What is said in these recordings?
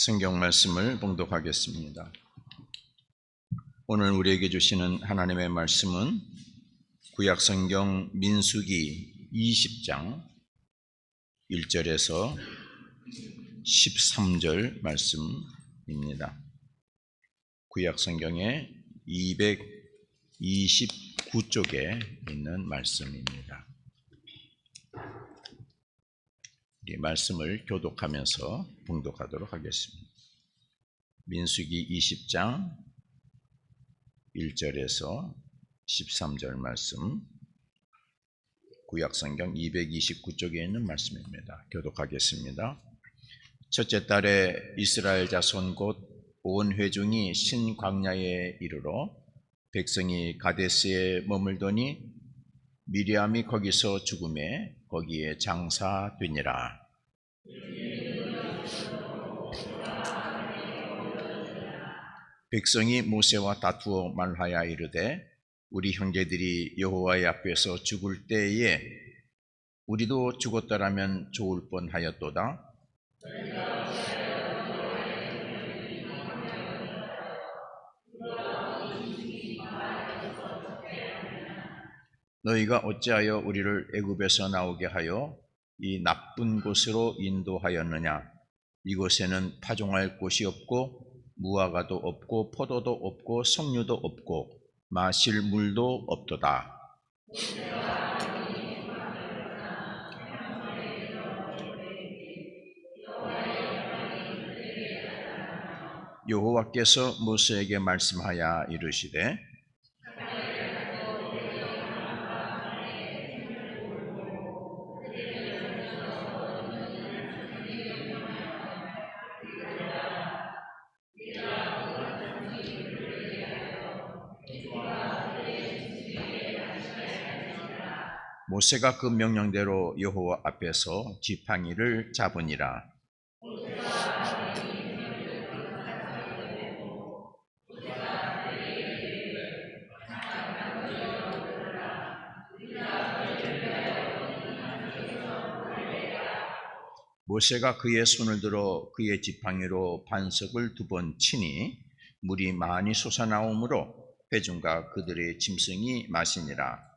성경 말씀을 봉독하겠습니다. 오늘 우리에게 주시는 하나님의 말씀은 구약 성경 민수기 20장 1절에서 13절 말씀입니다. 구약 성경의 229쪽에 있는 말씀입니다. 이 말씀을 교독하면서 봉독하도록 하겠습니다. 민수기 20장 1절에서 13절 말씀, 구약성경 229쪽에 있는 말씀입니다. 교독하겠습니다. 첫째 달에 이스라엘 자손 곧 온 회중이 신 광야에 이르러 백성이 가데스에 머물더니 미리암이 거기서 죽음에 거기에 장사되니라. 백성이 모세와 다투어 말하여 이르되 우리 형제들이 여호와의 앞에서 죽을 때에 우리도 죽었더라면 좋을 뻔하였도다. 너희가 어찌하여 우리를 애굽에서 나오게 하여 이 나쁜 곳으로 인도하였느냐? 이곳에는 파종할 곳이 없고 무화과도 없고 포도도 없고 석류도 없고 마실 물도 없도다. 여호와께서 모세에게 말씀하여 이르시되 모세가 그 명령대로 여호와 앞에서 지팡이를 잡으니라. 모세가 그의 손을 들어 그의 지팡이로 반석을 2번 치니 물이 많이 솟아나오므로 회중과 그들의 짐승이 마시니라.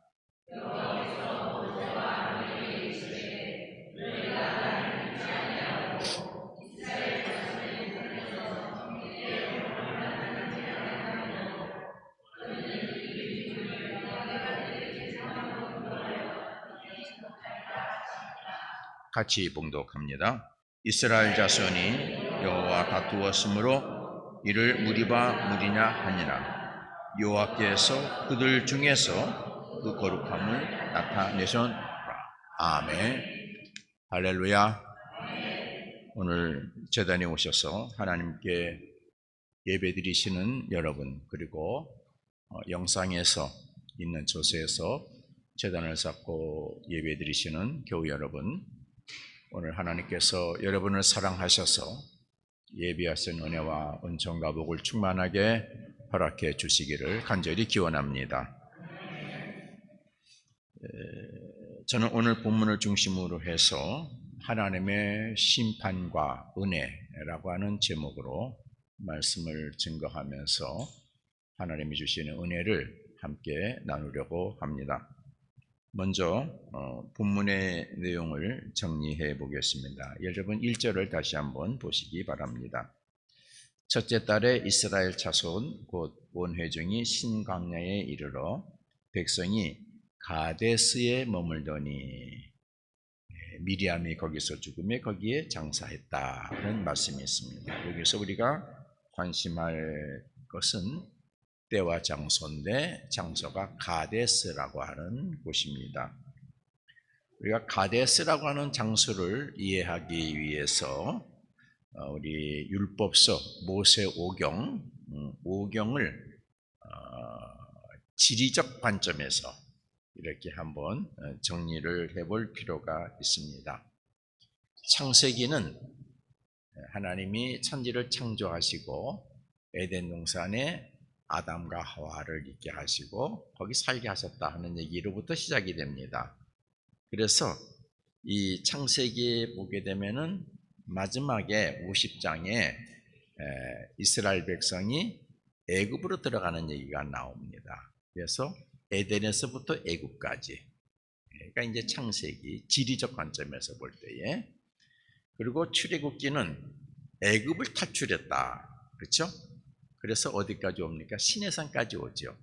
같이 봉독합니다. 이스라엘 자손이 여호와 다투었으므로 이를 무리바 무리냐 하니라. 여호와께서 그들 중에서 그 거룩함을 나타내셨노라. 아멘. 할렐루야. 오늘 제단에 오셔서 하나님께 예배드리시는 여러분, 그리고 영상에서 있는 저세에서 제단을 쌓고 예배드리시는 교우 여러분, 오늘 하나님께서 여러분을 사랑하셔서 예비하신 은혜와 은총과 복을 충만하게 허락해 주시기를 간절히 기원합니다. 저는 오늘 본문을 중심으로 해서 하나님의 심판과 은혜라고 하는 제목으로 말씀을 증거하면서 하나님이 주시는 은혜를 함께 나누려고 합니다. 먼저 본문의 내용을 정리해 보겠습니다. 여러분 1절을 다시 한번 보시기 바랍니다. 첫째 달에 이스라엘 자손 곧 온 회중이 신광야에 이르러 백성이 가데스에 머물더니 미리암이 거기서 죽음에 거기에 장사했다는 말씀이 있습니다. 여기서 우리가 관심할 것은 때와 장소인데 장소가 가데스라고 하는 곳입니다. 우리가 가데스라고 하는 장소를 이해하기 위해서 우리 율법서 모세 오경을 지리적 관점에서 이렇게 한번 정리를 해볼 필요가 있습니다. 창세기는 하나님이 천지를 창조하시고 에덴 동산에 아담과 하와를 있게 하시고 거기 살게 하셨다 하는 얘기로부터 시작이 됩니다. 그래서 이 창세기에 보게 되면은 마지막에 50장에 이스라엘 백성이 애굽으로 들어가는 얘기가 나옵니다. 그래서 에덴에서부터 애굽까지, 그러니까 이제 창세기 지리적 관점에서 볼 때에, 그리고 출애굽기는 애굽을 탈출했다, 그렇죠? 그래서 어디까지 옵니까? 시내산까지 오죠.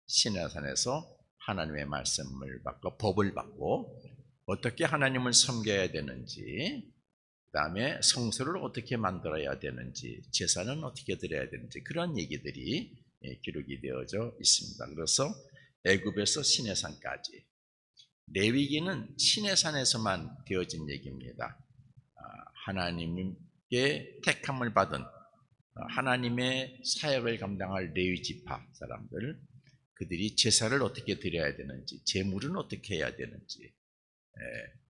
시내산에서 하나님의 말씀을 받고 법을 받고 어떻게 하나님을 섬겨야 되는지, 그 다음에 성소를 어떻게 만들어야 되는지, 제사는 어떻게 드려야 되는지, 그런 얘기들이 기록이 되어져 있습니다. 그래서 애굽에서 시내산까지, 레위기는 시내산에서만 되어진 얘기입니다. 하나님께 택함을 받은 하나님의 사역을 감당할 레위 지파 사람들, 그들이 제사를 어떻게 드려야 되는지, 제물은 어떻게 해야 되는지,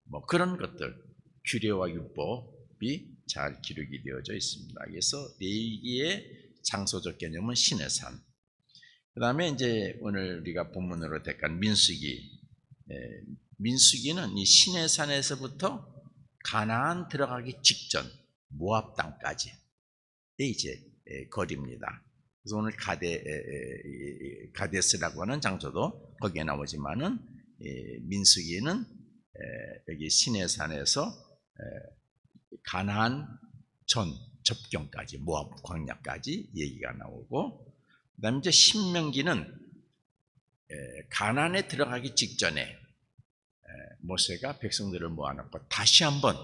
뭐 그런 것들, 규례와 율법이 잘 기록이 되어져 있습니다. 그래서 레위기의 장소적 개념은 시내산. 그 다음에 이제 오늘 우리가 본문으로 택한 민수기. 민수기는 이 시내산에서부터 가나안 들어가기 직전 모압 땅까지 이제 거리입니다. 그래서 오늘 가데스라고 하는 장소도 거기에 나오지만은 민수기는 여기 시내산에서 가나안 전 접경까지, 모압 광야까지 얘기가 나오고, 그다음에 이제 신명기는 가나안에 들어가기 직전에 모세가 백성들을 모아놓고 다시 한번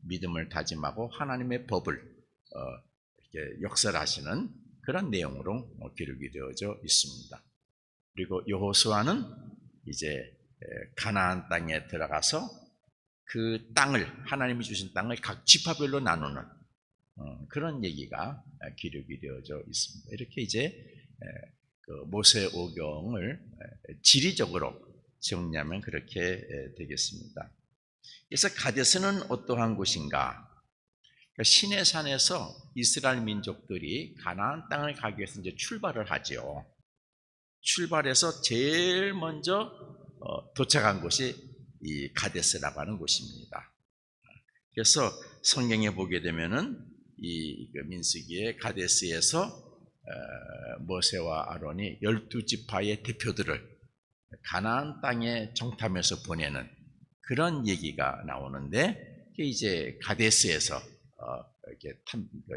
믿음을 다짐하고 하나님의 법을 이렇게 역설하시는 그런 내용으로 기록이 되어져 있습니다. 그리고 여호수아는 이제 가나안 땅에 들어가서 그 땅을, 하나님이 주신 땅을 각 지파별로 나누는 그런 얘기가 기록이 되어져 있습니다. 이렇게 이제 그 모세 오경을 지리적으로 정리하면 그렇게 되겠습니다. 그래서 가데스는 어떠한 곳인가? 시내산에서 이스라엘 민족들이 가나안 땅을 가기 위해서 이제 출발을 하죠. 출발해서 제일 먼저 도착한 곳이 이 가데스라고 하는 곳입니다. 그래서 성경에 보게 되면은 이 민수기의 가데스에서 모세와 아론이 12지파의 대표들을 가나안 땅에 정탐해서 보내는 그런 얘기가 나오는데, 이제 가데스에서 이렇게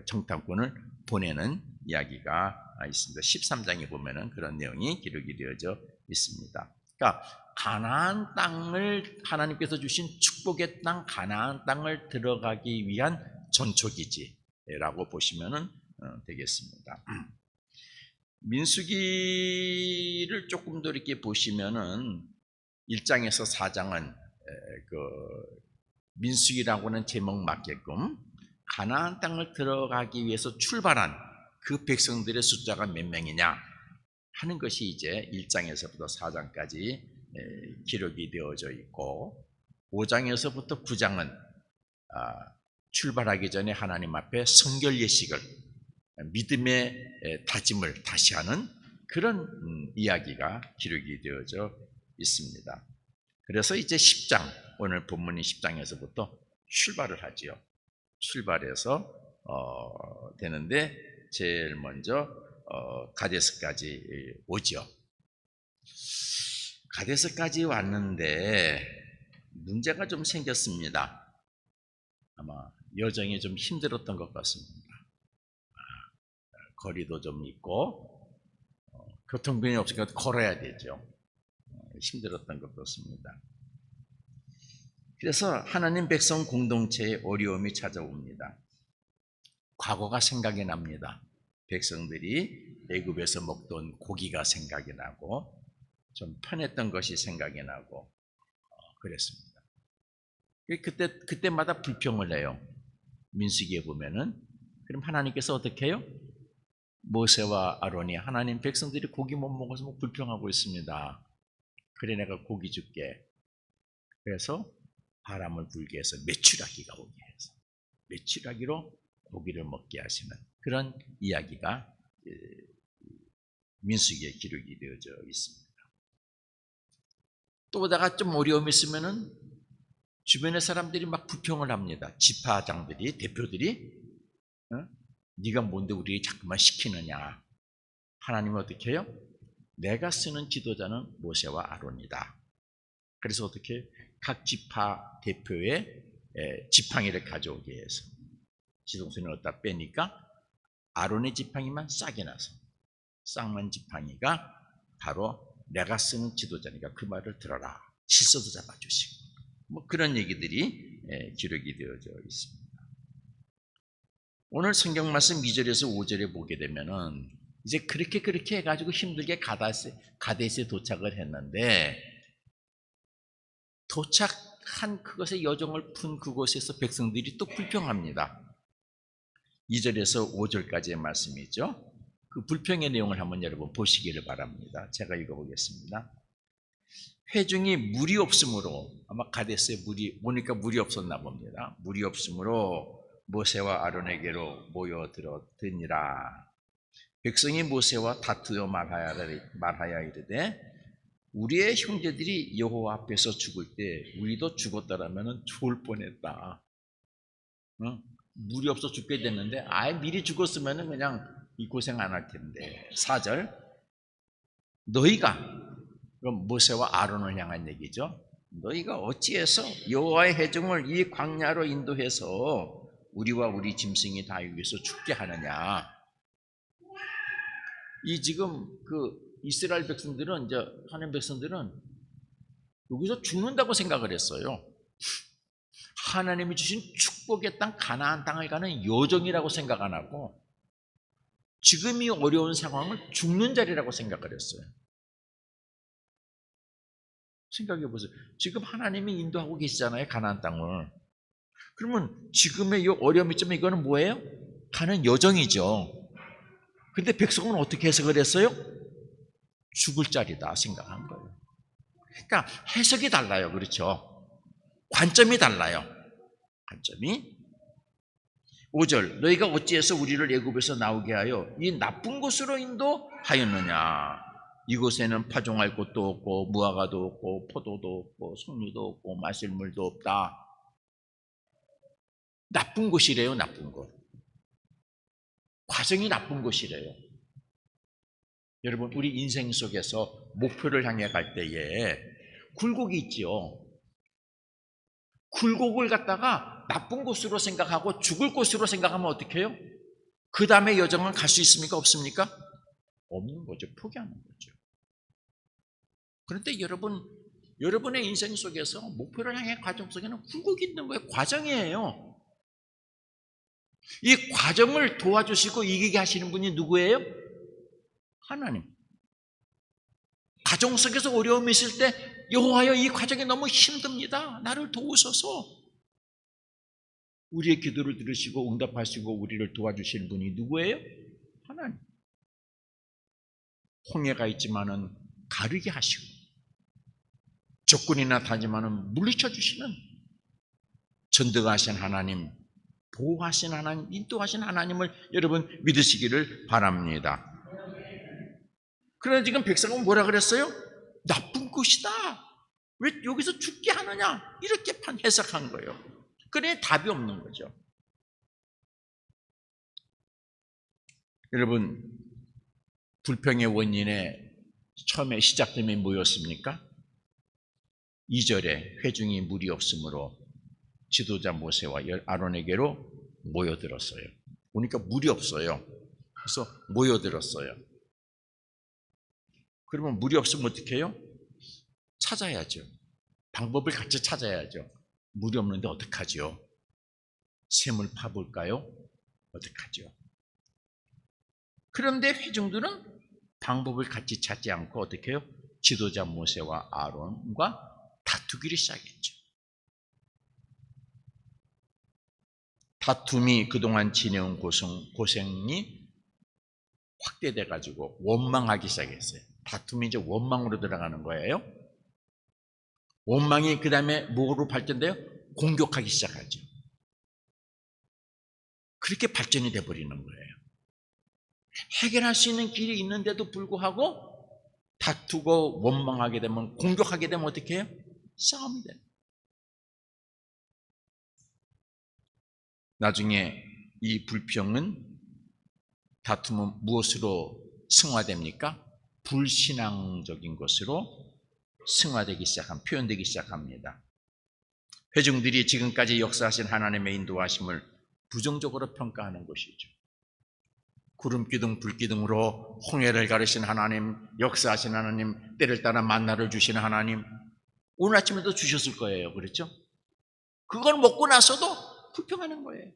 정탐꾼을 보내는 이야기가 있습니다. 13장에 보면은 그런 내용이 기록이 되어져 있습니다. 그러니까 가나안 땅을, 하나님께서 주신 축복의 땅 가나안 땅을 들어가기 위한 전초기지라고 보시면은 되겠습니다. 민수기를 조금 더 이렇게 보시면은 1장에서 4장은 그 민수기라고 하는 제목 맞게끔 가나안 땅을 들어가기 위해서 출발한 그 백성들의 숫자가 몇 명이냐 하는 것이 이제 1장에서부터 4장까지 기록이 되어져 있고, 5장에서부터 9장은 출발하기 전에 하나님 앞에 성결 예식을, 믿음의 다짐을 다시 하는 그런 이야기가 기록이 되어져 있습니다. 그래서 이제 10장, 오늘 본문인 10장에서부터 출발을 하지요. 출발해서 되는데 제일 먼저 가데스까지 오죠. 가데스까지 왔는데 문제가 좀 생겼습니다. 아마 여정이 좀 힘들었던 것 같습니다. 거리도 좀 있고 교통편이 없으니까 걸어야 되죠. 힘들었던 것 같습니다. 그래서 하나님 백성 공동체에 어려움이 찾아옵니다. 과거가 생각이 납니다. 백성들이 애굽에서 먹던 고기가 생각이 나고 좀 편했던 것이 생각이 나고 그랬습니다. 그때마다 불평을 해요. 민수기에 보면은. 그럼 하나님께서 어떻게 해요? 모세와 아론이 하나님 백성들이 고기 못 먹어서 뭐 불평하고 있습니다. 그래 내가 고기 줄게. 그래서 바람을 불게 해서 메추라기가 오게 해서 메추라기로 고기를 먹게 하시는 그런 이야기가 민수기에 기록이 되어져 있습니다. 또 오다가 좀 어려움이 있으면은 주변의 사람들이 막 불평을 합니다. 지파장들이, 대표들이 네가 뭔데 우리 자꾸만 시키느냐. 하나님은 어떻게 해요? 내가 쓰는 지도자는 모세와 아론이다. 그래서 어떻게 각 지파 대표의 지팡이를 가져오게 해서 지동선을 어디다 빼니까 아론의 지팡이만 싹이 나서 쌍만 지팡이가 바로 내가 쓰는 지도자니까 그 말을 들어라. 실소도 잡아주시고 뭐 그런 얘기들이 기록이 되어져 있습니다. 오늘 성경 말씀 2절에서 5절에 보게 되면은 이제 그렇게 해가지고 힘들게 가데스에 도착을 했는데 도착한 그것의 여정을 푼 그곳에서 백성들이 또 불평합니다. 2절에서 5절까지의 말씀이죠. 그 불평의 내용을 한번 여러분 보시기를 바랍니다. 제가 읽어보겠습니다. 회중이 물이 없으므로 아마 가데스에 물이 오니까 물이 없었나 봅니다. 물이 없으므로 모세와 아론에게로 모여들었더니라. 백성이 모세와 다투어 말하여 이르되 우리의 형제들이 여호와 앞에서 죽을 때 우리도 죽었더라면 좋을 뻔했다. 물이 없어 죽게 됐는데 아예 미리 죽었으면 그냥 이 고생 안 할 텐데. 4절 너희가 그럼 모세와 아론을 향한 얘기죠. 너희가 어찌해서 여호와의 회중을 이 광야로 인도해서 우리와 우리 짐승이 다 여기서 죽게 하느냐. 이 지금 그 이스라엘 백성들은 이제 하나님 백성들은 여기서 죽는다고 생각을 했어요. 하나님이 주신 축복의 땅 가나안 땅을 가는 여정이라고 생각 안 하고 지금 이 어려운 상황을 죽는 자리라고 생각을 했어요. 생각해 보세요. 지금 하나님이 인도하고 계시잖아요, 가나안 땅을. 그러면 지금의 이 어려움 있지만 이거는 뭐예요? 가는 여정이죠. 근데 백성은 어떻게 해석을 했어요? 죽을 자리다 생각한 거예요. 그러니까 해석이 달라요. 그렇죠? 관점이 달라요. 관점이. 5절 너희가 어찌해서 우리를 애굽에서 나오게 하여 이 나쁜 곳으로 인도하였느냐. 이곳에는 파종할 곳도 없고 무화과도 없고 포도도 없고 석류도 없고 마실 물도 없다. 나쁜 곳이래요. 나쁜 곳. 과정이 나쁜 곳이래요. 여러분 우리 인생 속에서 목표를 향해 갈 때에 굴곡이 있지요. 굴곡을 갖다가 나쁜 곳으로 생각하고 죽을 곳으로 생각하면 어떻게 해요? 그 다음에 여정은 갈 수 있습니까? 없습니까? 없는 거죠. 포기하는 거죠. 그런데 여러분의 인생 속에서 목표를 향해 과정 속에는 굴곡이 있는 거예요. 과정이에요. 이 과정을 도와주시고 이기게 하시는 분이 누구예요? 하나님. 과정 속에서 어려움이 있을 때 여호와여 이 과정이 너무 힘듭니다. 나를 도우소서. 우리의 기도를 들으시고 응답하시고 우리를 도와주시는 분이 누구예요? 하나님. 홍해가 있지만은 가르게 하시고 적군이 나타나지만은 물리쳐 주시는 전득하신 하나님, 보호하신 하나님, 인도하신 하나님을 여러분 믿으시기를 바랍니다. 그런데 지금 백성은 뭐라 그랬어요? 나쁜 곳이다. 왜 여기서 죽게 하느냐? 이렇게 해석한 거예요. 그래 답이 없는 거죠. 여러분 불평의 원인에 처음에 시작점이 뭐였습니까? 2절에 회중이 물이 없으므로 지도자 모세와 아론에게로 모여들었어요. 보니까 물이 없어요. 그래서 모여들었어요. 그러면 물이 없으면 어떻게 해요? 찾아야죠. 방법을 같이 찾아야죠. 물이 없는데 어떡하죠? 샘을 파볼까요? 어떡하죠? 그런데 회중들은 방법을 같이 찾지 않고 어떻게 해요? 지도자 모세와 아론과 다투기를 시작했죠. 다툼이 그동안 지내온 고생이 확대돼 가지고 원망하기 시작했어요. 다툼이 이제 원망으로 들어가는 거예요. 원망이 그 다음에 뭐로 발전돼요? 공격하기 시작하죠. 그렇게 발전이 돼버리는 거예요. 해결할 수 있는 길이 있는데도 불구하고 다투고 원망하게 되면, 공격하게 되면 어떻게 해요? 싸움이 돼요. 나중에 이 불평은 다툼은 무엇으로 승화됩니까? 불신앙적인 것으로 승화되기 표현되기 시작합니다. 회중들이 지금까지 역사하신 하나님의 인도하심을 부정적으로 평가하는 것이죠. 구름기둥 불기둥으로 홍해를 가르신 하나님, 역사하신 하나님, 때를 따라 만나를 주시는 하나님, 오늘 아침에도 주셨을 거예요. 그렇죠? 그걸 먹고 나서도 불평하는 거예요.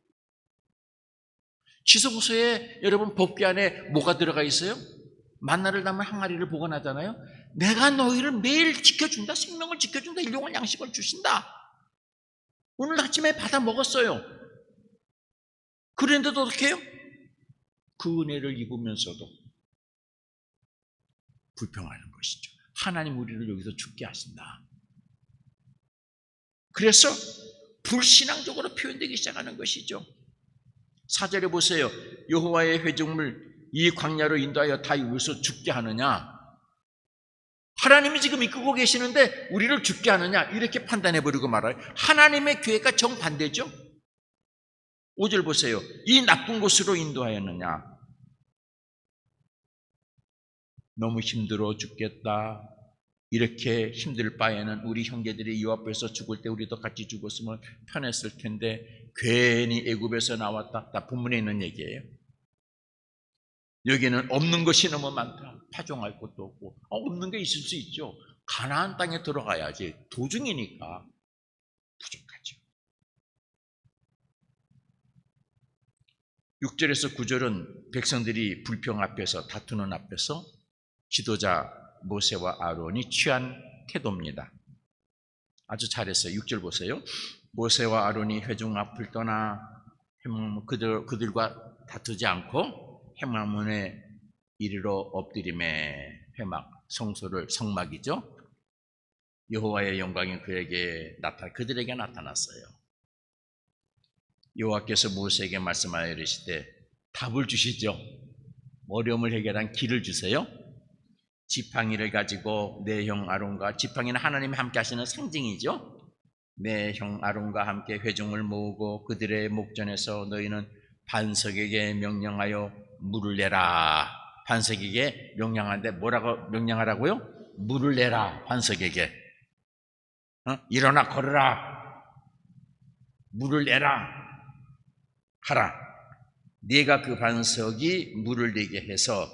지성소에 여러분 법궤 안에 뭐가 들어가 있어요? 만나를 담은 항아리를 보관하잖아요. 내가 너희를 매일 지켜준다. 생명을 지켜준다. 일용할 양식을 주신다. 오늘 아침에 받아 먹었어요. 그런데도 어떻게 해요? 그 은혜를 입으면서도 불평하는 것이죠. 하나님 우리를 여기서 죽게 하신다. 그래서 불신앙적으로 표현되기 시작하는 것이죠. 4절에 보세요. 여호와의 회중을 이 광야로 인도하여 다 여기서 죽게 하느냐? 하나님이 지금 이끌고 계시는데 우리를 죽게 하느냐? 이렇게 판단해버리고 말아요. 하나님의 계획과 정반대죠. 5절 보세요. 이 나쁜 곳으로 인도하였느냐? 너무 힘들어 죽겠다. 이렇게 힘들 바에는 우리 형제들이 이 앞에서 죽을 때 우리도 같이 죽었으면 편했을 텐데 괜히 애굽에서 나왔다. 다 본문에 있는 얘기예요. 여기는 없는 것이 너무 많다. 파종할 것도 없고 없는 게 있을 수 있죠. 가나안 땅에 들어가야지. 도중이니까 부족하죠. 6절에서 9절은 백성들이 불평 앞에서 다투는 앞에서 지도자 모세와 아론이 취한 태도입니다. 아주 잘했어요. 6절 보세요. 모세와 아론이 회중 앞을 떠나 그들과 다투지 않고 회막문에 이르러 엎드림에 회막 성막이죠. 여호와의 영광이 그들에게 나타났어요. 여호와께서 모세에게 말씀하여 이르시되 답을 주시죠. 어려움을 해결한 길을 주세요. 지팡이를 가지고 내 형 아론과, 지팡이는 하나님이 함께 하시는 상징이죠. 내 형 아론과 함께 회중을 모으고 그들의 목전에서 너희는 반석에게 명령하여 물을 내라. 반석에게 명령하는데 뭐라고 명령하라고요? 물을 내라. 반석에게 일어나 걸으라. 물을 내라 하라. 네가 그 반석이 물을 내게 해서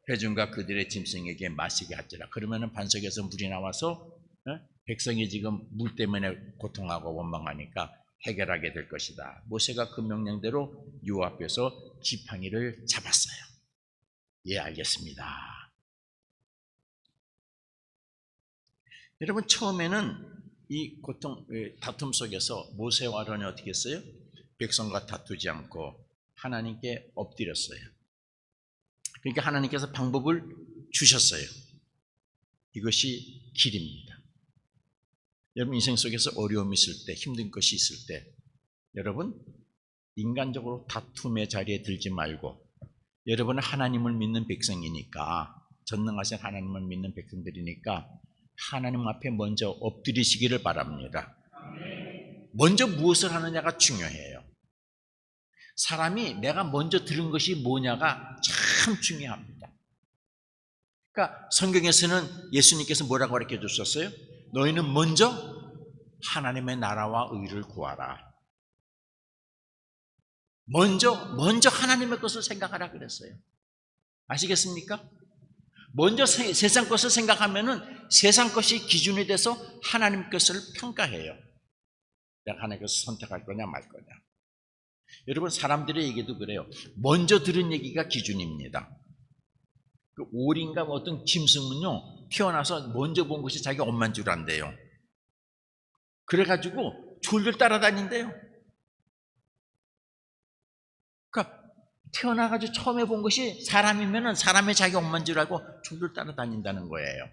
회중과 그들의 짐승에게 마시게 하지라. 그러면 반석에서 물이 나와서 백성이 지금 물 때문에 고통하고 원망하니까 해결하게 될 것이다. 모세가 그 명령대로 요 앞에서 지팡이를 잡았어요. 예, 알겠습니다. 여러분, 처음에는 이 다툼 속에서 모세와 아론이 어떻게 했어요? 백성과 다투지 않고 하나님께 엎드렸어요. 그러니까 하나님께서 방법을 주셨어요. 이것이 길입니다. 여러분 인생 속에서 어려움이 있을 때, 힘든 것이 있을 때 여러분 인간적으로 다툼의 자리에 들지 말고 여러분은 하나님을 믿는 백성이니까, 전능하신 하나님을 믿는 백성들이니까 하나님 앞에 먼저 엎드리시기를 바랍니다. 먼저 무엇을 하느냐가 중요해요. 사람이 내가 먼저 들은 것이 뭐냐가 참 중요합니다. 그러니까 성경에서는 예수님께서 뭐라고 가르쳐 주셨어요? 너희는 먼저 하나님의 나라와 의를 구하라. 먼저 하나님의 것을 생각하라 그랬어요. 아시겠습니까? 먼저 세상 것을 생각하면은 세상 것이 기준이 돼서 하나님 것을 평가해요. 내가 하나님 것을 선택할 거냐 말 거냐. 여러분 사람들의 얘기도 그래요. 먼저 들은 얘기가 기준입니다. 그 오리인가 어떤 짐승은요 태어나서 먼저 본 것이 자기 엄마인 줄 안대요. 그래가지고 졸졸 따라다닌대요. 그러니까 태어나가지고 처음에 본 것이 사람이면은 사람이 자기 엄마인 줄 알고 졸졸 따라다닌다는 거예요.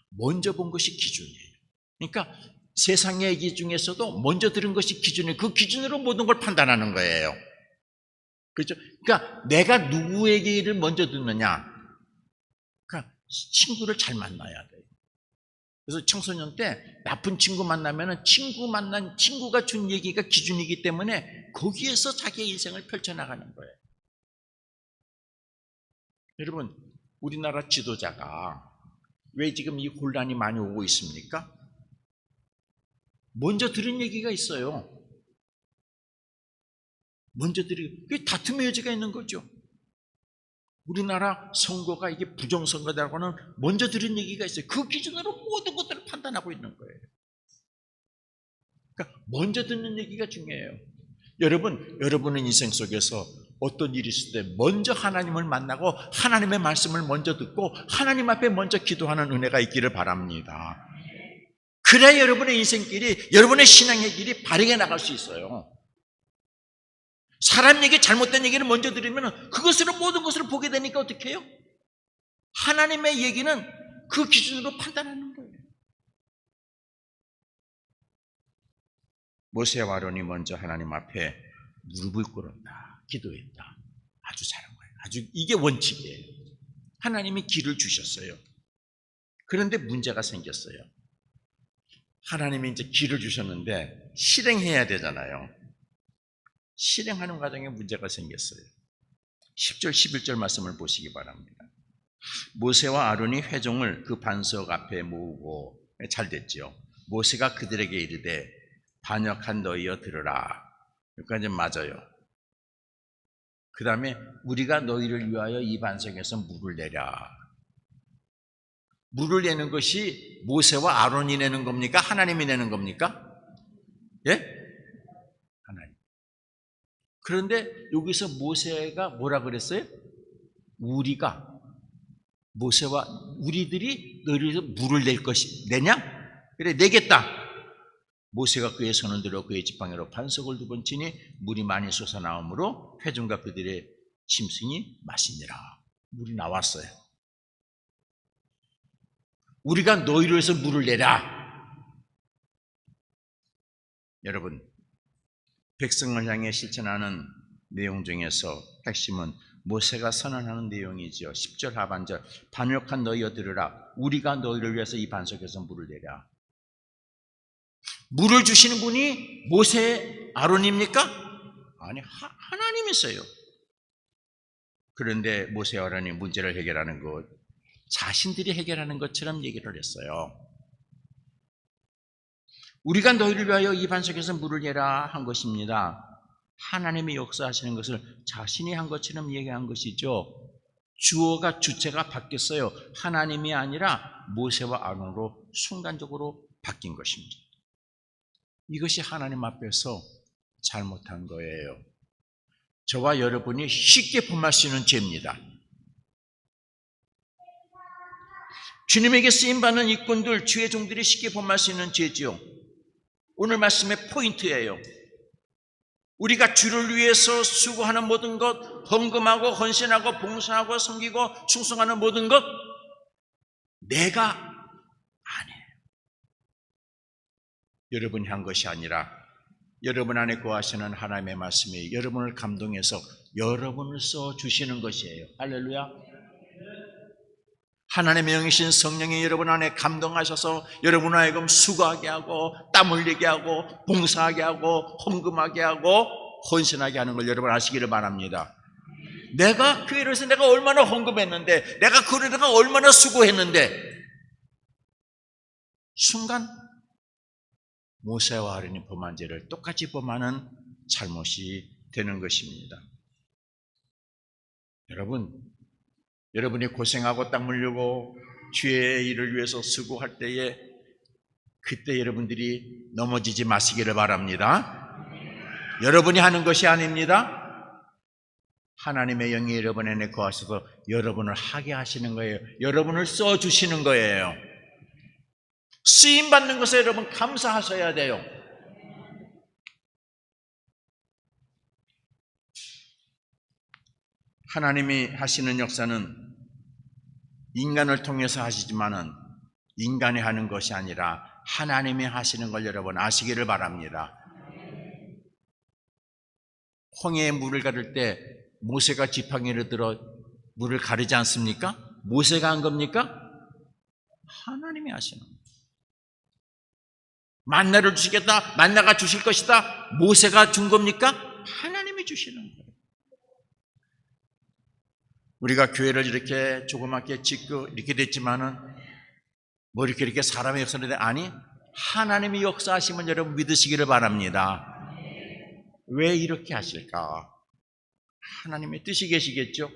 먼저 본 것이 기준이에요. 그러니까 세상의 얘기 중에서도 먼저 들은 것이 기준이에요. 그 기준으로 모든 걸 판단하는 거예요. 그렇죠? 그러니까 내가 누구의 얘기를 먼저 듣느냐. 그러니까 친구를 잘 만나야 돼요. 그래서 청소년 때 나쁜 친구 만나면은 친구가 준 얘기가 기준이기 때문에 거기에서 자기의 인생을 펼쳐나가는 거예요. 여러분, 우리나라 지도자가 왜 지금 이 혼란이 많이 오고 있습니까? 먼저 들은 얘기가 있어요. 먼저 들은, 그게 다툼의 여지가 있는 거죠. 우리나라 선거가 이게 부정선거라고 하는 먼저 들은 얘기가 있어요. 그 기준으로 모든 것들을 판단하고 있는 거예요. 그러니까 먼저 듣는 얘기가 중요해요. 여러분은 인생 속에서 어떤 일이 있을 때 먼저 하나님을 만나고 하나님의 말씀을 먼저 듣고 하나님 앞에 먼저 기도하는 은혜가 있기를 바랍니다. 그래야 여러분의 인생길이, 여러분의 신앙의 길이 바르게 나갈 수 있어요. 사람 얘기, 잘못된 얘기를 먼저 들으면 그것으로 모든 것을 보게 되니까 어떻게 해요? 하나님의 얘기는 그 기준으로 판단하는 거예요. 모세와 아론이 먼저 하나님 앞에 무릎을 꿇었다, 기도했다. 아주 잘한 거예요. 아주 이게 원칙이에요. 하나님이 길을 주셨어요. 그런데 문제가 생겼어요. 하나님이 이제 길을 주셨는데 실행해야 되잖아요. 실행하는 과정에 문제가 생겼어요. 10절, 11절 말씀을 보시기 바랍니다. 모세와 아론이 회중을 그 반석 앞에 모으고, 잘 됐죠. 모세가 그들에게 이르되 반역한 너희여 들으라. 여기까지 맞아요. 그 다음에 우리가 너희를 위하여 이 반석에서 물을 내랴. 물을 내는 것이 모세와 아론이 내는 겁니까? 하나님이 내는 겁니까? 예? 하나님. 그런데 여기서 모세가 뭐라 그랬어요? 모세와 우리들이 너희를 물을 낼 것이 내냐? 그래, 내겠다. 모세가 그의 손을 들어 그의 지팡이로 반석을 2번 치니 물이 많이 솟아나오므로 회중과 그들의 짐승이 마시니라. 물이 나왔어요. 우리가 너희를 위해서 물을 내라. 여러분, 백성을 향해 실천하는 내용 중에서 핵심은 모세가 선언하는 내용이죠. 10절 하반절, 반역한 너희여 들으라. 우리가 너희를 위해서 이 반석에서 물을 내라. 물을 주시는 분이 모세, 아론입니까? 아니, 하나님이세요. 그런데 모세와 아론이 문제를 해결하는 것, 자신들이 해결하는 것처럼 얘기를 했어요. 우리가 너희를 위하여 이 반석에서 물을 내라 한 것입니다. 하나님이 역사하시는 것을 자신이 한 것처럼 얘기한 것이죠. 주어가, 주체가 바뀌었어요. 하나님이 아니라 모세와 아론으로 순간적으로 바뀐 것입니다. 이것이 하나님 앞에서 잘못한 거예요. 저와 여러분이 쉽게 범할 수 있는 죄입니다. 주님에게 쓰임받는 일꾼들, 주의 종들이 쉽게 범할 수 있는 죄지요. 오늘 말씀의 포인트예요. 우리가 주를 위해서 수고하는 모든 것, 헌금하고 헌신하고 봉사하고 섬기고 충성하는 모든 것, 내가 안 해요. 여러분이 한 것이 아니라 여러분 안에 거하시는 하나님의 말씀이 여러분을 감동해서 여러분을 써주시는 것이에요. 할렐루야. 하나님의 영이신 성령이 여러분 안에 감동하셔서 여러분 하여금 수고하게 하고 땀 흘리게 하고 봉사하게 하고 헌금하게 하고 헌신하게 하는 걸 여러분 아시기를 바랍니다. 내가 교회를 해서 내가 얼마나 헌금했는데, 내가 그러다가 얼마나 수고했는데, 순간 모세와 아론이 범한 죄를 똑같이 범하는 잘못이 되는 것입니다. 여러분이 고생하고 땀 흘리고 주의 일을 위해서 수고할 때에 그때 여러분들이 넘어지지 마시기를 바랍니다. 여러분이 하는 것이 아닙니다. 하나님의 영이 여러분 안에 거하셔서 여러분을 하게 하시는 거예요. 여러분을 써주시는 거예요. 쓰임받는 것에 여러분 감사하셔야 돼요. 하나님이 하시는 역사는 인간을 통해서 하시지만은 인간이 하는 것이 아니라 하나님이 하시는 걸 여러분 아시기를 바랍니다. 홍해에 물을 가를 때 모세가 지팡이를 들어 물을 가르지 않습니까? 모세가 한 겁니까? 하나님이 하시는 거예요. 만나를 주시겠다, 만나가 주실 것이다, 모세가 준 겁니까? 하나님이 주시는 거예요. 우리가 교회를 이렇게 조그맣게 짓고 이렇게 됐지만은 뭐 이렇게 사람의 역사인데 아니 하나님이 역사하시면 여러분 믿으시기를 바랍니다. 왜 이렇게 하실까? 하나님의 뜻이 계시겠죠?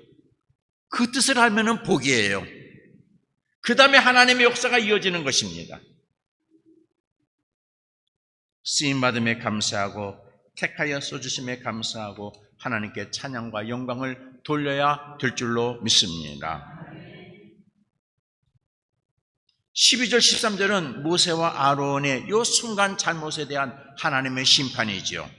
그 뜻을 알면은 복이에요. 그 다음에 하나님의 역사가 이어지는 것입니다. 쓰임받음에 감사하고 택하여 써주심에 감사하고 하나님께 찬양과 영광을 돌려야 될 줄로 믿습니다. 12절 13절은 모세와 아론의 이 순간 잘못에 대한 하나님의 심판이죠.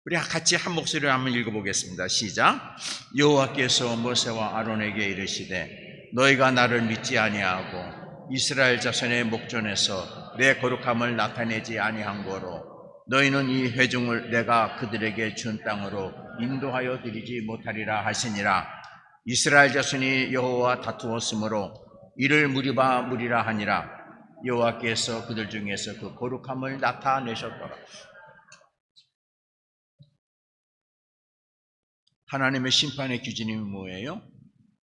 우리 같이 한 목소리로 한번 읽어보겠습니다. 시작. 여호와께서 모세와 아론에게 이르시되 너희가 나를 믿지 아니하고 이스라엘 자손의 목전에서 내 거룩함을 나타내지 아니한 거로 너희는 이 회중을 내가 그들에게 준 땅으로 인도하여 드리지 못하리라 하시니라. 이스라엘 자손이 여호와와 다투었으므로 이를 무리라 하니라. 여호와께서 그들 중에서 그 거룩함을 나타내셨더라. 하나님의 심판의 기준이 뭐예요?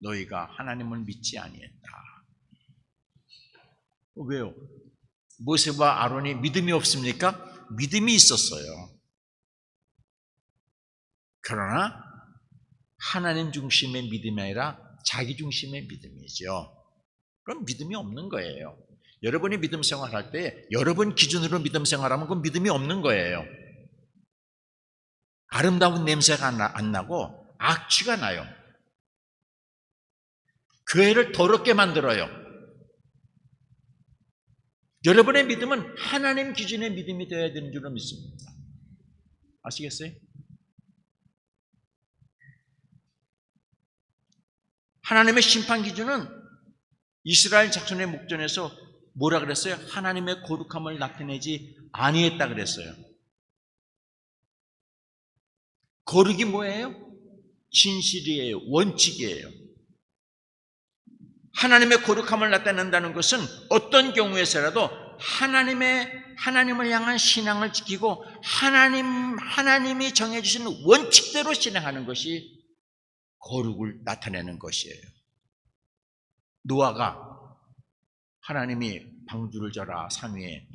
너희가 하나님을 믿지 아니했다. 왜요? 모세와 아론이 믿음이 없습니까? 믿음이 있었어요. 그러나 하나님 중심의 믿음이 아니라 자기 중심의 믿음이죠. 그럼 믿음이 없는 거예요. 여러분이 믿음 생활할 때 여러분 기준으로 믿음 생활하면 그건 믿음이 없는 거예요. 아름다운 냄새가 안 나고 악취가 나요. 교회를 더럽게 만들어요. 여러분의 믿음은 하나님 기준의 믿음이 되어야 되는 줄로 믿습니다. 아시겠어요? 하나님의 심판 기준은 이스라엘 자손의 목전에서 뭐라 그랬어요? 하나님의 거룩함을 나타내지 아니했다 그랬어요. 거룩이 뭐예요? 진실이에요. 원칙이에요. 하나님의 거룩함을 나타낸다는 것은 어떤 경우에서라도 하나님을 향한 신앙을 지키고 하나님이 정해주신 원칙대로 진행하는 것이 거룩을 나타내는 것이에요. 노아가 하나님이 방주를 져라 산 위에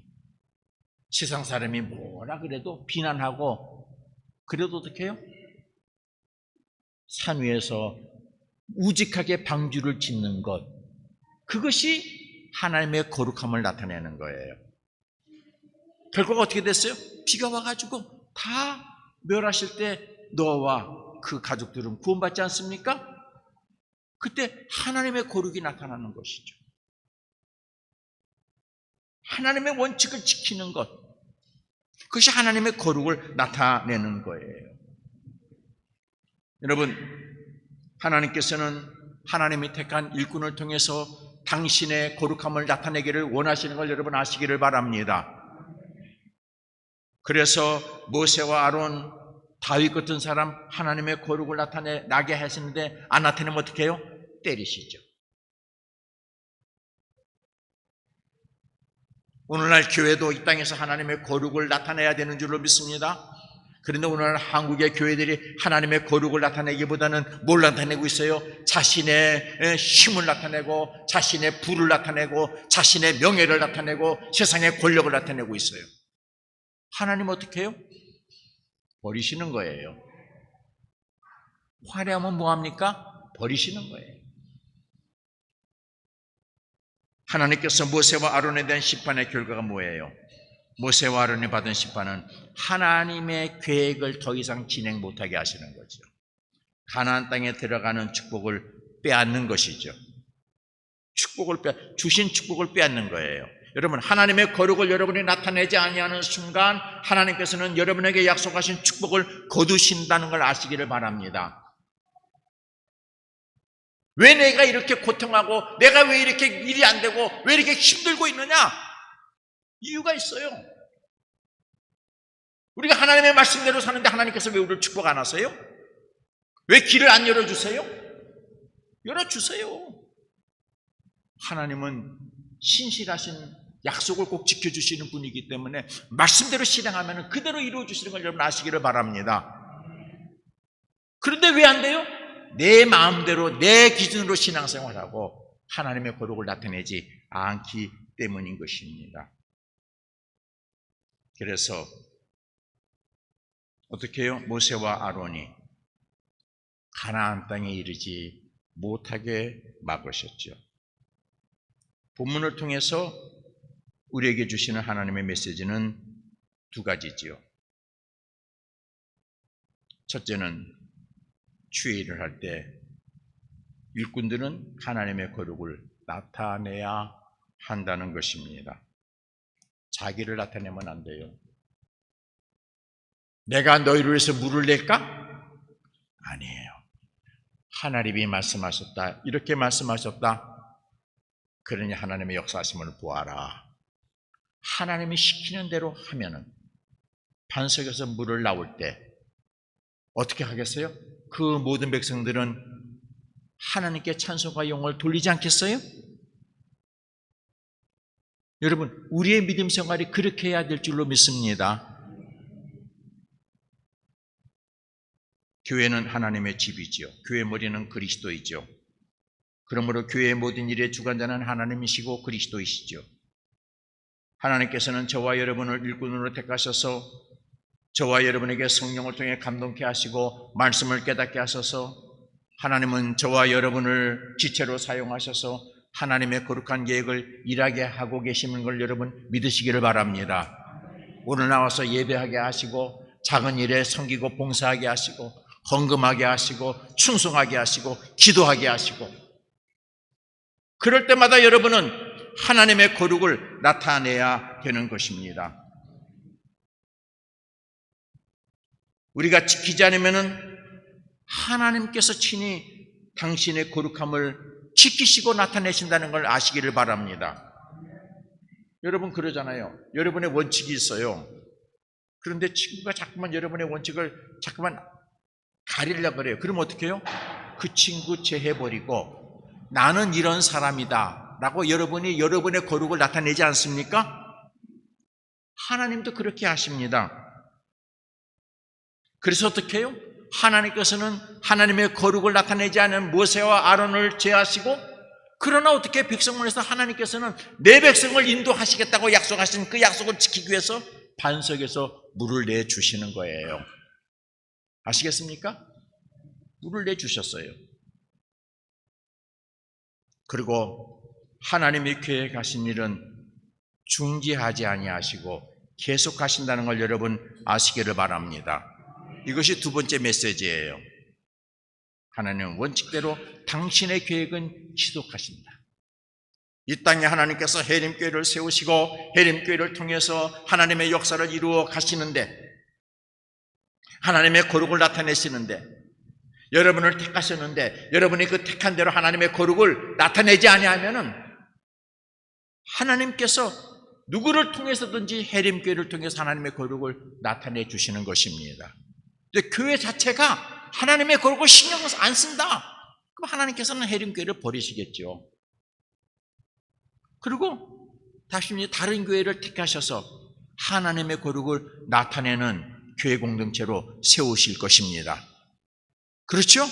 세상 사람이 뭐라 그래도 비난하고 그래도 어떻게 해요? 산 위에서 우직하게 방주를 짓는 것, 그것이 하나님의 거룩함을 나타내는 거예요. 결과가 어떻게 됐어요? 비가 와가지고 다 멸하실 때 노아와 그 가족들은 구원받지 않습니까? 그때 하나님의 거룩이 나타나는 것이죠. 하나님의 원칙을 지키는 것, 그것이 하나님의 거룩을 나타내는 거예요. 여러분, 하나님께서는 하나님이 택한 일꾼을 통해서 당신의 거룩함을 나타내기를 원하시는 걸 여러분 아시기를 바랍니다. 그래서 모세와 아론, 다윗 같은 사람 하나님의 거룩을 나게 하시는데 안 나타내면 어떻게 해요? 때리시죠. 오늘날 교회도 이 땅에서 하나님의 거룩을 나타내야 되는 줄로 믿습니다. 그런데 오늘날 한국의 교회들이 하나님의 거룩을 나타내기보다는 뭘 나타내고 있어요? 자신의 힘을 나타내고 자신의 부를 나타내고 자신의 명예를 나타내고 세상의 권력을 나타내고 있어요. 하나님 어떻게 해요? 버리시는 거예요. 화려하면 뭐합니까? 버리시는 거예요. 하나님께서 모세와 아론에 대한 심판의 결과가 뭐예요? 모세와 아론이 받은 심판은 하나님의 계획을 더 이상 진행 못하게 하시는 거죠. 가나안 땅에 들어가는 축복을 빼앗는 것이죠. 주신 축복을 빼앗는 거예요. 여러분, 하나님의 거룩을 여러분이 나타내지 아니하는 순간 하나님께서는 여러분에게 약속하신 축복을 거두신다는 걸 아시기를 바랍니다. 왜 내가 이렇게 고통하고 내가 왜 이렇게 일이 안 되고 왜 이렇게 힘들고 있느냐? 이유가 있어요. 우리가 하나님의 말씀대로 사는데 하나님께서 왜 우리를 축복 안 하세요? 왜 길을 안 열어주세요? 열어주세요. 하나님은 신실하신 약속을 꼭 지켜주시는 분이기 때문에 말씀대로 실행하면 그대로 이루어주시는 걸 여러분 아시기를 바랍니다. 그런데 왜 안 돼요? 내 마음대로 내 기준으로 신앙생활하고 하나님의 거룩을 나타내지 않기 때문인 것입니다. 그래서 어떻게 해요? 모세와 아론이 가나안 땅에 이르지 못하게 막으셨죠. 본문을 통해서 우리에게 주시는 하나님의 메시지는 두 가지지요. 첫째는 주의를 할 때 일꾼들은 하나님의 거룩을 나타내야 한다는 것입니다. 자기를 나타내면 안 돼요. 내가 너희를 위해서 물을 낼까? 아니에요. 하나님이 말씀하셨다. 이렇게 말씀하셨다. 그러니 하나님의 역사하심을 보아라. 하나님이 시키는 대로 하면은 반석에서 물을 나올 때 어떻게 하겠어요? 그 모든 백성들은 하나님께 찬송과 영광을 돌리지 않겠어요? 여러분, 우리의 믿음 생활이 그렇게 해야 될 줄로 믿습니다. 교회는 하나님의 집이지요. 교회 머리는 그리스도이죠. 그러므로 교회의 모든 일의 주관자는 하나님이시고 그리스도이시죠. 하나님께서는 저와 여러분을 일꾼으로 택하셔서 저와 여러분에게 성령을 통해 감동케 하시고 말씀을 깨닫게 하셔서 하나님은 저와 여러분을 지체로 사용하셔서 하나님의 거룩한 계획을 일하게 하고 계시는 걸 여러분 믿으시기를 바랍니다. 오늘 나와서 예배하게 하시고 작은 일에 섬기고 봉사하게 하시고 헌금하게 하시고 충성하게 하시고 기도하게 하시고 그럴 때마다 여러분은 하나님의 거룩을 나타내야 되는 것입니다. 우리가 지키지 않으면 하나님께서 친히 당신의 거룩함을 지키시고 나타내신다는 걸 아시기를 바랍니다. 여러분 그러잖아요. 여러분의 원칙이 있어요. 그런데 친구가 자꾸만 여러분의 원칙을 자꾸만 가리려고 그래요. 그럼 어떻게 해요? 그 친구 제해버리고 나는 이런 사람이다 라고 여러분이 여러분의 거룩을 나타내지 않습니까? 하나님도 그렇게 하십니다. 그래서 어떻게 해요? 하나님께서는 하나님의 거룩을 나타내지 않은 모세와 아론을 제하시고 그러나 어떻게 백성문에서 하나님께서는 내 백성을 인도하시겠다고 약속하신 그 약속을 지키기 위해서 반석에서 물을 내주시는 거예요. 아시겠습니까? 물을 내주셨어요. 그리고 하나님이 계획하신 일은 중지하지 아니하시고 계속하신다는 걸 여러분 아시기를 바랍니다. 이것이 두 번째 메시지예요. 하나님은 원칙대로 당신의 계획은 지속하신다. 이 땅에 하나님께서 해림교회를 세우시고 해림교회를 통해서 하나님의 역사를 이루어 가시는데 하나님의 거룩을 나타내시는데 여러분을 택하셨는데 여러분이 그 택한 대로 하나님의 거룩을 나타내지 아니하면은 하나님께서 누구를 통해서든지 해림교회를 통해서 하나님의 거룩을 나타내 주시는 것입니다. 근데 교회 자체가 하나님의 거룩을 신경 안 쓴다. 그럼 하나님께서는 해림교회를 버리시겠죠. 그리고 다시 다른 교회를 택하셔서 하나님의 거룩을 나타내는 교회 공동체로 세우실 것입니다. 그렇죠?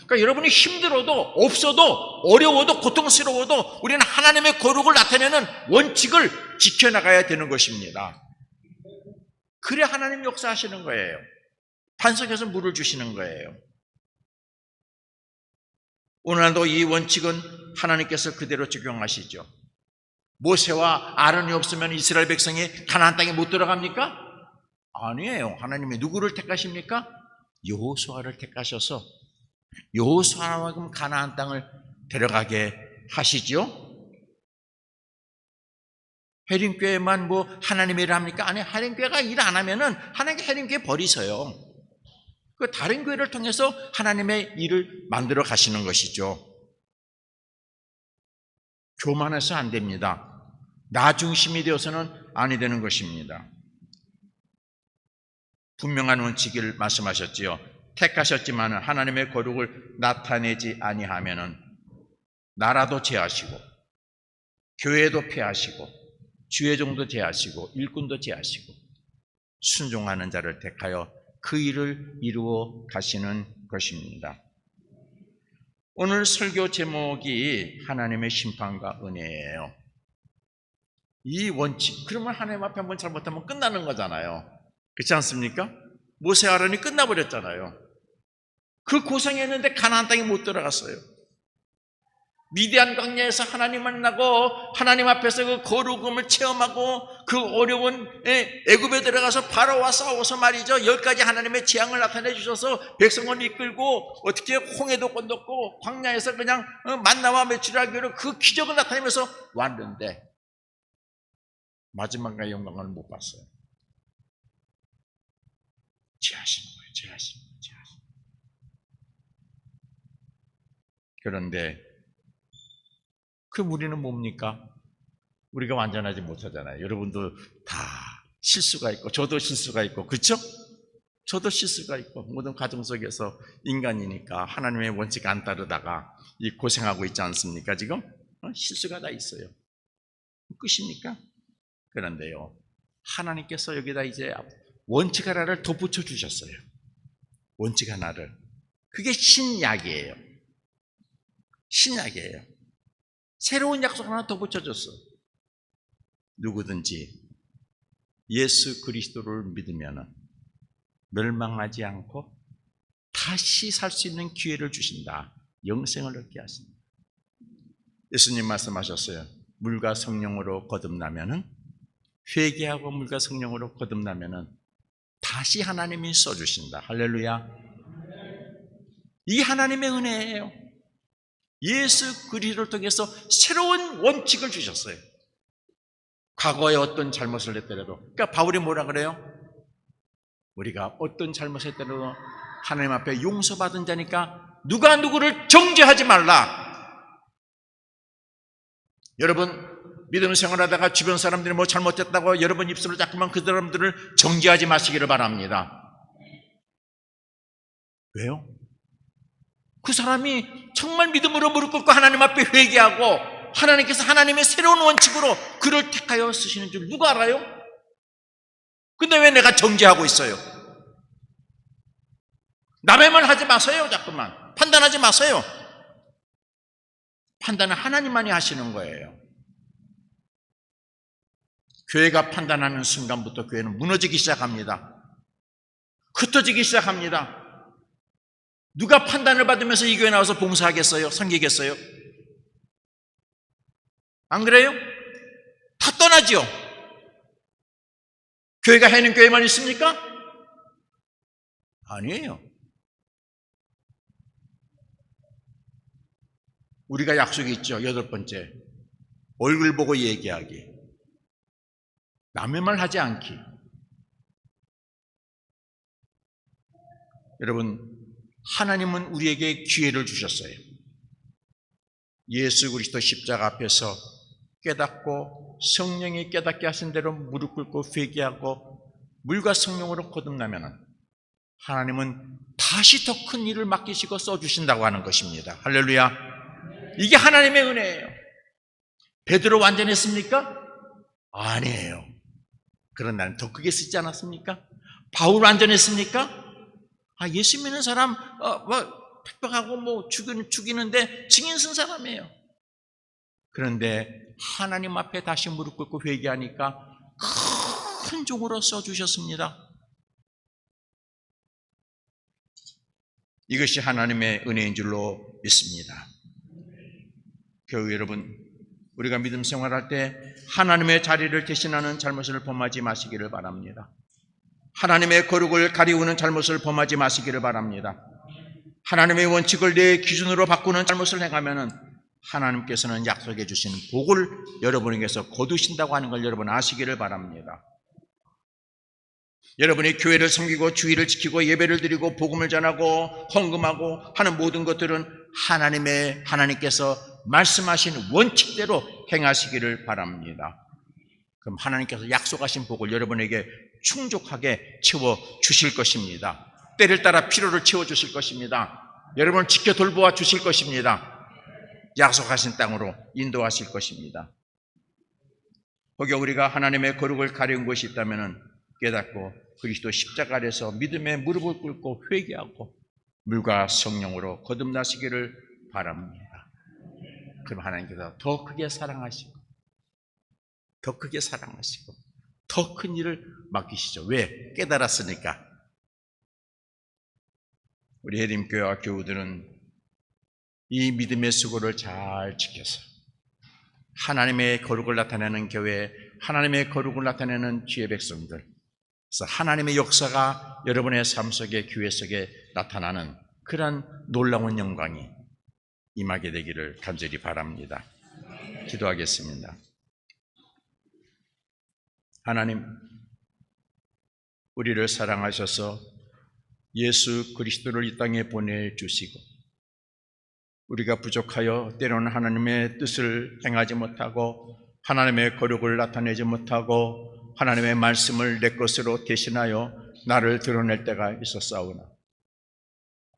그러니까 여러분이 힘들어도 없어도 어려워도 고통스러워도 우리는 하나님의 거룩을 나타내는 원칙을 지켜나가야 되는 것입니다. 그래 하나님 역사하시는 거예요. 반석에서 물을 주시는 거예요. 오늘도 이 원칙은 하나님께서 그대로 적용하시죠. 모세와 아론이 없으면 이스라엘 백성이 가나안 땅에 못 들어갑니까? 아니에요. 하나님이 누구를 택하십니까? 여호수아를 택하셔서 여호수아와 가나안 땅을 데려가게 하시죠. 해림교회만 뭐 하나님의 일을 합니까? 아니, 해림교회가 일 안 하면은 하나님께 해림교회 버리세요. 그 다른 교회를 통해서 하나님의 일을 만들어 가시는 것이죠. 교만해서 안 됩니다. 나 중심이 되어서는 아니 되는 것입니다. 분명한 원칙을 말씀하셨지요. 택하셨지만 하나님의 거룩을 나타내지 아니하면은 나라도 제하시고 교회도 폐하시고 주회종도 제하시고 일꾼도 제하시고 순종하는 자를 택하여 그 일을 이루어 가시는 것입니다. 오늘 설교 제목이 하나님의 심판과 은혜예요. 이 원칙, 그러면 하나님 앞에 한번 잘못하면 끝나는 거잖아요. 그렇지 않습니까? 모세 아론이 끝나버렸잖아요. 그 고생했는데 가나안 땅에 못 들어갔어요. 미디안 광야에서 하나님 만나고 하나님 앞에서 그 거룩함을 체험하고 그 어려운 애굽에 들어가서 바로와 싸워서 말이죠. 10가지 하나님의 재앙을 나타내 주셔서 백성을 이끌고 어떻게 홍해도 건넜고 광야에서 그냥 만나와 메추라기로 그 기적을 나타내면서 왔는데 마지막에 영광을 못 봤어요. 죄하시는 거예요. 죄하시는 거예요. 그런데 그 무리는 뭡니까? 우리가 완전하지 못하잖아요. 여러분도 다 실수가 있고 저도 실수가 있고 그렇죠? 저도 실수가 있고 모든 가정 속에서 인간이니까 하나님의 원칙 안 따르다가 이 고생하고 있지 않습니까? 지금 실수가 다 있어요. 끝입니까? 그런데요, 하나님께서 여기다 이제 원칙 하나를 덧붙여 주셨어요. 원칙 하나를. 그게 신약이에요. 신약이에요. 새로운 약속 하나 더 붙여줬어. 누구든지 예수 그리스도를 믿으면 멸망하지 않고 다시 살 수 있는 기회를 주신다. 영생을 얻게 하신다. 예수님 말씀하셨어요. 물과 성령으로 거듭나면은, 회개하고 물과 성령으로 거듭나면은 다시 하나님이 써주신다. 할렐루야. 이 하나님의 은혜예요. 예수 그리스도를 통해서 새로운 원칙을 주셨어요. 과거에 어떤 잘못을 했더라도, 그러니까 바울이 뭐라 그래요? 우리가 어떤 잘못을 했더라도 하나님 앞에 용서받은 자니까 누가 누구를 정죄하지 말라. 여러분 믿음 생활하다가 주변 사람들이 뭐 잘못했다고 여러분 입술을 닦으면 그 사람들을 정죄하지 마시기를 바랍니다. 왜요? 그 사람이 정말 믿음으로 무릎 꿇고 하나님 앞에 회개하고 하나님께서 하나님의 새로운 원칙으로 그를 택하여 쓰시는 줄 누가 알아요? 근데 왜 내가 정죄하고 있어요? 남의 말 하지 마세요. 자꾸만 판단하지 마세요. 판단은 하나님만이 하시는 거예요. 교회가 판단하는 순간부터 교회는 무너지기 시작합니다. 흩어지기 시작합니다. 누가 판단을 받으면서 이 교회 나와서 봉사하겠어요? 섬기겠어요? 안 그래요? 다 떠나죠. 교회가 해는 교회만 있습니까? 아니에요. 우리가 약속이 있죠. 8번째, 얼굴 보고 얘기하기, 남의 말 하지 않기. 여러분, 하나님은 우리에게 기회를 주셨어요. 예수 그리스도 십자가 앞에서 깨닫고 성령이 깨닫게 하신 대로 무릎 꿇고 회개하고 물과 성령으로 거듭나면 하나님은 다시 더 큰 일을 맡기시고 써주신다고 하는 것입니다. 할렐루야. 이게 하나님의 은혜예요. 베드로 완전했습니까? 아니에요. 그런 날은 더 크게 쓰지 않았습니까? 바울 완전했습니까? 예수 믿는 사람 핍박하고 죽이는데 증인 쓴 사람이에요. 그런데 하나님 앞에 다시 무릎 꿇고 회개하니까 큰 종으로 써주셨습니다. 이것이 하나님의 은혜인 줄로 믿습니다. 교회 여러분, 우리가 믿음 생활할 때 하나님의 자리를 대신하는 잘못을 범하지 마시기를 바랍니다. 하나님의 거룩을 가리우는 잘못을 범하지 마시기를 바랍니다. 하나님의 원칙을 내 기준으로 바꾸는 잘못을 행하면 하나님께서는 약속해 주신 복을 여러분에게서 거두신다고 하는 걸 여러분 아시기를 바랍니다. 여러분이 교회를 섬기고 주의를 지키고 예배를 드리고 복음을 전하고 헌금하고 하는 모든 것들은 하나님께서 말씀하신 원칙대로 행하시기를 바랍니다. 그럼 하나님께서 약속하신 복을 여러분에게 충족하게 채워주실 것입니다. 때를 따라 필요를 채워주실 것입니다. 여러분을 지켜 돌보아 주실 것입니다. 약속하신 땅으로 인도하실 것입니다. 혹여 우리가 하나님의 거룩을 가려운 것이 있다면 깨닫고 그리스도 십자가 아래서 믿음의 무릎을 꿇고 회개하고 물과 성령으로 거듭나시기를 바랍니다. 그럼 하나님께서 더 크게 사랑하시고 더 크게 사랑하시고 더 큰 일을 맡기시죠. 왜? 깨달았으니까. 우리 해림교회와 교우들은 이 믿음의 수고를 잘 지켜서 하나님의 거룩을 나타내는 교회, 하나님의 거룩을 나타내는 주의 백성들, 그래서 하나님의 역사가 여러분의 삶 속에, 교회 속에 나타나는 그런 놀라운 영광이 임하게 되기를 간절히 바랍니다. 기도하겠습니다. 하나님, 우리를 사랑하셔서 예수 그리스도를 이 땅에 보내주시고 우리가 부족하여 때로는 하나님의 뜻을 행하지 못하고 하나님의 거룩을 나타내지 못하고 하나님의 말씀을 내 것으로 대신하여 나를 드러낼 때가 있었사오나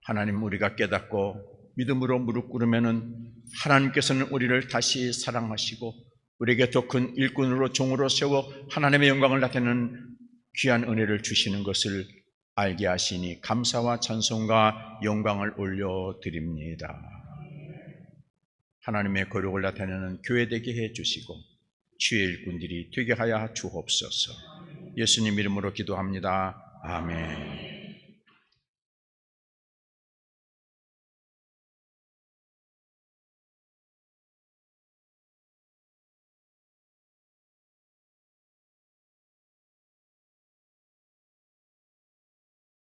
하나님, 우리가 깨닫고 믿음으로 무릎 꿇으면은 하나님께서는 우리를 다시 사랑하시고 우리에게 더 큰 일꾼으로 종으로 세워 하나님의 영광을 나타내는 귀한 은혜를 주시는 것을 알게 하시니 감사와 찬송과 영광을 올려드립니다. 하나님의 거룩을 나타내는 교회 되게 해주시고 주의 일꾼들이 되게 하여 주옵소서. 예수님 이름으로 기도합니다. 아멘.